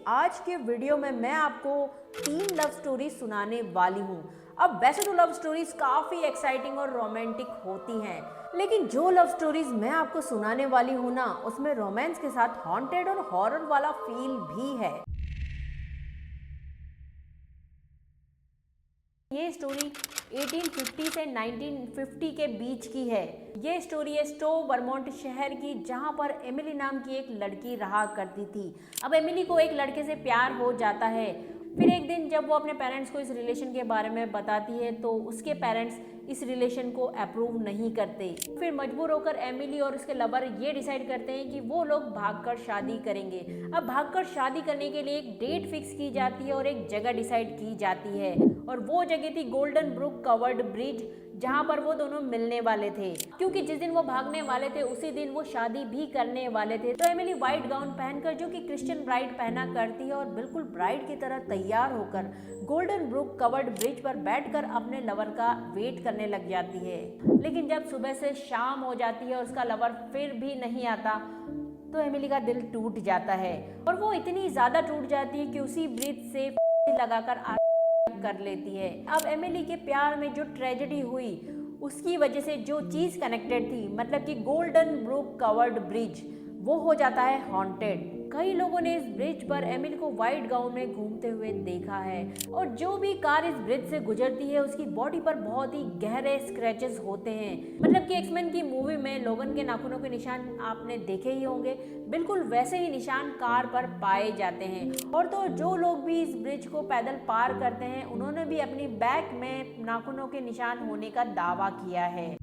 आज के वीडियो में मैं आपको 3 लव स्टोरी सुनाने वाली हूँ। अब वैसे तो लव स्टोरीज काफ़ी एक्साइटिंग और रोमांटिक होती हैं, लेकिन जो लव स्टोरीज मैं आपको सुनाने वाली हूँ ना, उसमें रोमांस के साथ हॉन्टेड और हॉरर वाला फील भी है। ये स्टोरी 1850 से 1950 के बीच की है। ये स्टोरी है स्टोव वर्मोंट शहर की, जहाँ पर एमिली नाम की एक लड़की रहा करती थी। अब एमिली को एक लड़के से प्यार हो जाता है। फिर एक दिन जब वो अपने पेरेंट्स को इस रिलेशन के बारे में बताती है तो उसके पेरेंट्स इस रिलेशन को अप्रूव नहीं करते। फिर मजबूर होकर एमिली और उसके लवर ये डिसाइड करते हैं कि वो लोग भागकर शादी करेंगे। अब भागकर शादी करने के लिए एक डेट फिक्स की जाती है और एक जगह डिसाइड की जाती है, और वो जगह थी गोल्डन ब्रुक कवर्ड ब्रिज, जहाँ पर वो दोनों मिलने वाले थे। क्योंकि जिस दिन वो भागने वाले थे उसी दिन वो शादी भी करने वाले थे। तो एमिली व्हाइट गाउन पहनकर, जो कि क्रिश्चियन ब्राइड पहना करती है, और बिल्कुल ब्राइड की तरह तैयार होकर गोल्डन ब्रुक कवर्ड ब्रिज पर बैठकर अपने लवर का वेट करने लग जाती है। लेकिन जब सुबह से शाम हो जाती है और उसका लवर फिर भी नहीं आता, तो एमिली का दिल टूट जाता है, और वो इतनी ज्यादा टूट जाती है कि उसी ब्रिज से लगाकर कर लेती है। अब एमिली के प्यार में जो ट्रेजेडी हुई, उसकी वजह से जो चीज कनेक्टेड थी, मतलब कि गोल्डन ब्रुक कवर्ड ब्रिज, वो हो जाता है हॉन्टेड। कई लोगों ने इस ब्रिज पर एमिली को व्हाइट गाउन में घूमते हुए देखा है, और जो भी कार इस ब्रिज से गुजरती है उसकी बॉडी पर बहुत ही गहरे स्क्रैचेस होते हैं। मतलब कि एक्समैन की मूवी में लोगन के नाखूनों के निशान आपने देखे ही होंगे, बिल्कुल वैसे ही निशान कार पर पाए जाते हैं। और तो जो लोग भी इस ब्रिज को पैदल पार करते हैं, उन्होंने भी अपनी बैक में नाखूनों के निशान होने का दावा किया है।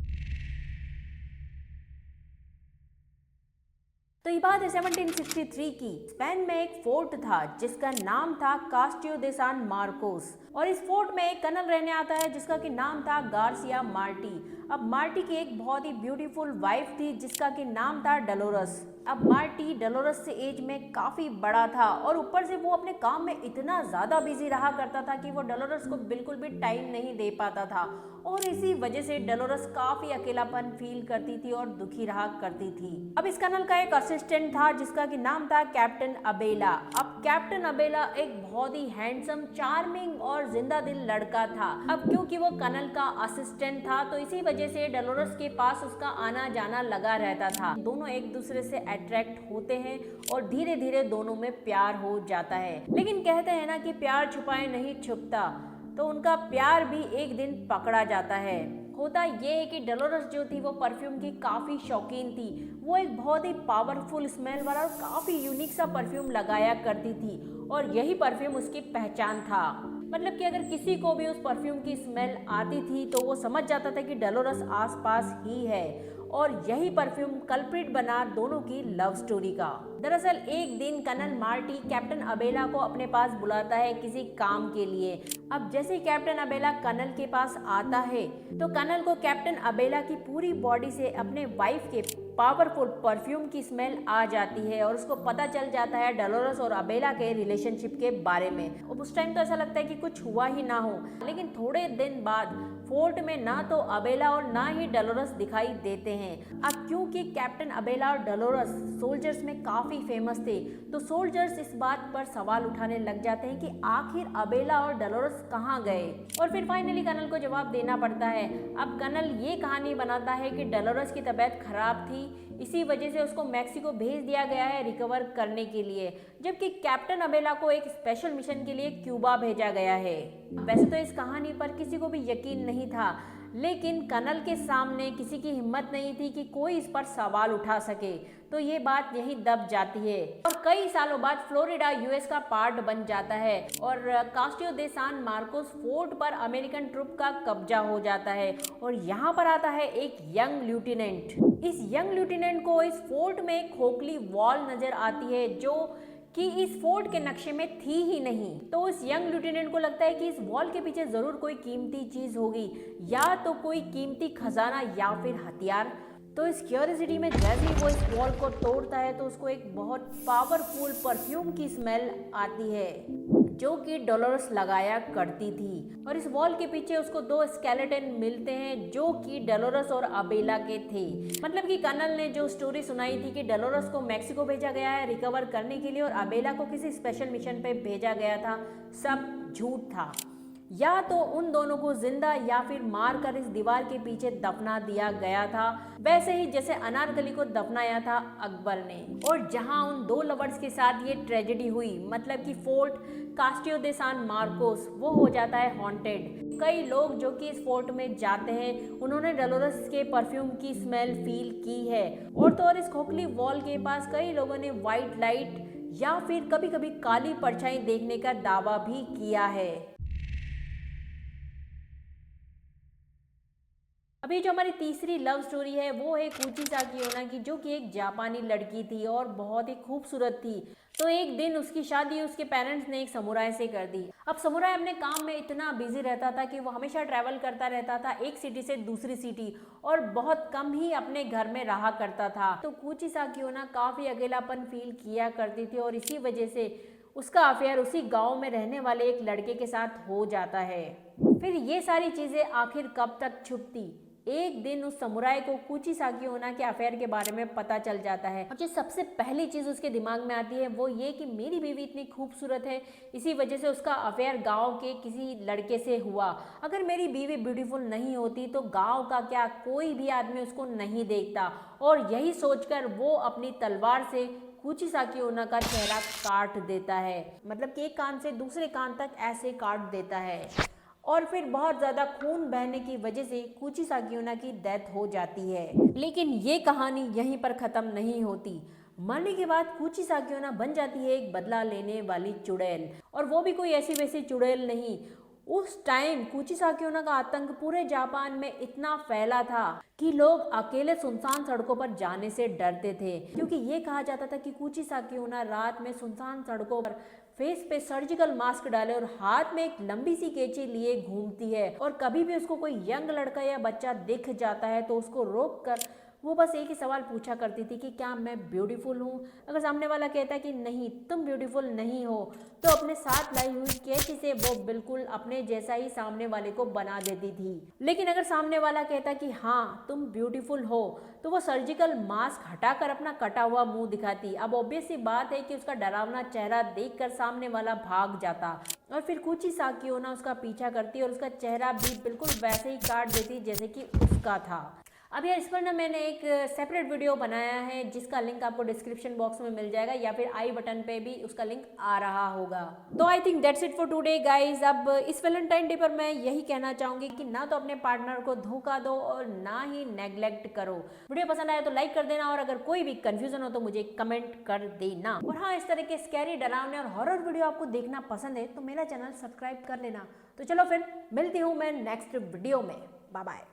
तो ये बात है 1763 की। स्पेन में एक फोर्ट था जिसका नाम था कास्टियो दे सान मार्कोस, और इस फोर्ट में एक कर्नल रहने आता है जिसका कि नाम था गार्सिया मार्टी। अब मार्टी की एक बहुत ही ब्यूटीफुल वाइफ थी जिसका कि नाम था डलोरस। अब मार्टी डलोरस से एज में काफी बड़ा था, और ऊपर से वो अपने काम में इतना ज्यादा बिजी रहा करता था कि वो डलोरस को बिल्कुल भी टाइम नहीं दे पाता था, और इसी वजह से डलोरस काफी अकेलापन फील करती थी और दुखी रहा करती थी। अब इस कर्नल का एक असिस्टेंट था जिसका कि नाम था कैप्टन अबेला। अब कैप्टन अबेला एक बहुत ही हैंडसम, चार्मिंग और जिंदा दिल लड़का था। अब क्योंकि वो कर्नल का असिस्टेंट था, तो इसी वजह से डलोरस के पास उसका आना जाना लगा रहता था। दोनों एक दूसरे से अट्रैक्ट होते हैं और धीरे धीरे दोनों में प्यार हो जाता है। लेकिन कहते हैं ना कि प्यार छुपाए नहीं छुपता, तो उनका प्यार भी एक दिन पकड़ा जाता है। होता ये है कि डलोरस जो थी वो परफ्यूम की काफ़ी शौकीन थी। वो एक बहुत ही पावरफुल स्मेल वाला और काफ़ी यूनिक सा परफ्यूम लगाया करती थी, और यही परफ्यूम उसकी पहचान था। मतलब कि अगर किसी को भी उस परफ्यूम की स्मेल आती थी तो वो समझ जाता था कि डलोरस आसपास ही है, और यही परफ्यूम कल्प्रिट बना दोनों की लव स्टोरी का। दरअसल एक दिन कर्नल मार्टी कैप्टन अबेला को अपने पास बुलाता है किसी काम के लिए। अब जैसे कैप्टन अबेला कर्नल के पास आता है, तो कर्नल को कैप्टन अबेला की पूरी बॉडी से अपने वाइफ के पावरफुल परफ्यूम की स्मेल आ जाती है, और उसको पता चल जाता है डलोरस और अबेला के रिलेशनशिप के बारे में। अब उस टाइम तो ऐसा लगता है कि कुछ हुआ ही ना हो, लेकिन थोड़े दिन बाद फोर्ट में ना तो अबेला और ना ही डलोरस दिखाई देते हैं। अब क्योंकि कैप्टन अबेला और डलोरस सोल्जर्स में काफी फेमस थे, तो सोल्जर्स इस बात पर सवाल उठाने लग जाते हैं कि आखिर अबेला और डलोरस कहाँ गए, और फिर फाइनली कर्नल को जवाब देना पड़ता है। अब कर्नल ये कहानी बनाता है कि डलोरस की तबीयत खराब थी, इसी वजह से उसको मैक्सिको भेज दिया गया है रिकवर करने के लिए, जबकि कैप्टन अबेला को एक स्पेशल मिशन के लिए क्यूबा भेजा गया है। वैसे तो इस कहानी पर किसी को भी यकीन नहीं था, लेकिन कर्नल के सामने किसी की हिम्मत नहीं थी कि कोई इस पर सवाल उठा सके, तो ये बात यहीं दब जाती है। और कई सालों बाद फ्लोरिडा यूएस का पार्ट बन जाता है, और कास्टियो दे सान मार्कोस फोर्ट पर अमेरिकन ट्रुप का कब्जा हो जाता है, और यहाँ पर आता है एक यंग लेफ्टिनेंट। इस यंग लेफ्टिनेंट को इस फोर्ट में एक खोखली वॉल नजर आती है जो कि इस फोर्ट के नक्शे में थी ही नहीं। तो उस यंग लेफ्टिनेंट को लगता है कि इस वॉल के पीछे जरूर कोई कीमती चीज होगी, या तो कोई कीमती खजाना या फिर हथियार। तो इस क्यूरियोसिटी में जैसे ही वो इस वॉल को तोड़ता है तो उसको एक बहुत पावरफुल परफ्यूम की स्मेल आती है, जो कि डोलोरस लगाया करती थी। और इस वॉल के पीछे उसको 2 स्केलेटन मिलते हैं जो कि डोलोरस और अबेला के थे। मतलब कि कर्नल ने जो स्टोरी सुनाई थी कि डोलोरस को मेक्सिको भेजा गया है रिकवर करने के लिए और अबेला को किसी स्पेशल मिशन पे भेजा गया था, सब झूठ था। या तो उन दोनों को जिंदा या फिर मारकर इस दीवार के पीछे दफना दिया गया था, वैसे ही जैसे अनारकली को दफनाया था अकबर ने। और जहां उन 2 लवर्स के साथ ये ट्रेजेडी हुई, मतलब कि फोर्ट कास्टियो दे सान मार्कोस वो हो जाता है हॉन्टेड। कई लोग जो कि इस फोर्ट में जाते हैं उन्होंने डोलोरस के परफ्यूम की स्मेल फील की है। और तो और इस खोखली वॉल के पास कई लोगों ने व्हाइट लाइट या फिर कभी कभी काली परछाई देखने का दावा भी किया है। अभी जो हमारी तीसरी लव स्टोरी है वो है कुची साकियोना की, जो कि एक जापानी लड़की थी और बहुत ही खूबसूरत थी। तो एक दिन उसकी शादी उसके पेरेंट्स ने एक समुराय से कर दी। अब समुराय अपने काम में इतना बिजी रहता था कि वो हमेशा ट्रैवल करता रहता था एक सिटी से दूसरी सिटी और बहुत कम ही अपने घर में रहा करता था। तो कुची साकियोना काफी अकेलापन फील किया करती थी और इसी वजह से उसका अफेयर उसी गांव में रहने वाले एक लड़के के साथ हो जाता है। फिर ये सारी चीजें आखिर कब तक छुपती। एक दिन उस समुराय को कुची साकियोना के अफेयर के बारे में पता चल जाता है और जो सबसे पहली चीज उसके दिमाग में आती है वो ये कि मेरी बीवी इतनी खूबसूरत है, इसी वजह से उसका अफेयर गांव के किसी लड़के से हुआ। अगर मेरी बीवी ब्यूटीफुल नहीं होती तो गांव का क्या कोई भी आदमी उसको नहीं देखता। और यही सोचकर वो अपनी तलवार से कुची साकियोना का चेहरा काट देता है, मतलब कि एक कान से दूसरे कान तक ऐसे काट देता है। और फिर बहुत ज़्यादा खून बहने की वजह से कुची साकियोना की डेथ हो जाती है। लेकिन ये कहानी यहीं पर ख़त्म नहीं होती। मरने के बाद कुची साकियोना बन जाती है एक बदला लेने वाली चुड़ैल, और वो भी कोई ऐसी वैसी चुड़ैल नहीं। उस टाइम कुची साकियोना का आतंक पूरे जापान में इतना फैला था कि लोग अकेले सुनसान सड़कों पर जाने से डरते थे, क्योंकि ये कहा जाता था कि कुची साकियोना रात में सुनसान सड़कों पर फेस पे सर्जिकल मास्क डाले और हाथ में एक लंबी सी कैंची लिए घूमती है। और कभी भी उसको कोई यंग लड़का या बच्चा दिख जाता है तो उसको रोक कर वो बस एक ही सवाल पूछा करती थी कि क्या मैं ब्यूटीफुल हूँ। अगर सामने वाला कहता है कि नहीं तुम ब्यूटीफुल नहीं हो, तो अपने साथ लाई हुई कैंची से वो बिल्कुल अपने जैसा ही सामने वाले को बना देती थी। लेकिन अगर सामने वाला कहता कि हाँ तुम ब्यूटीफुल हो, तो वो सर्जिकल मास्क हटाकर अपना कटा हुआ मुंह दिखाती। अब ऑब्वियस सी बात है कि उसका डरावना चेहरा देखकर सामने वाला भाग जाता और फिर कुची साकियोना उसका पीछा करती और उसका चेहरा भी बिल्कुल वैसे ही काट देती जैसे कि उसका था। अब यार इस पर ना मैंने एक सेपरेट वीडियो बनाया है जिसका लिंक आपको डिस्क्रिप्शन बॉक्स में मिल जाएगा या फिर आई बटन पे भी उसका लिंक आ रहा होगा। तो I think that's it for today guys. अब इस वैलेंटाइन डे पर मैं यही कहना चाहूंगी कि ना तो अपने पार्टनर को धोखा दो और ना ही नेग्लेक्ट करो। वीडियो पसंद आया तो लाइक कर देना और अगर कोई भी कंफ्यूजन हो तो मुझे कमेंट कर देना। और हाँ, इस तरह के स्कैरी, डरावने और हॉरर वीडियो आपको देखना पसंद है तो मेरा चैनल सब्सक्राइब कर लेना। तो चलो फिर मिलती हूँ मैं नेक्स्ट वीडियो में। Bye bye.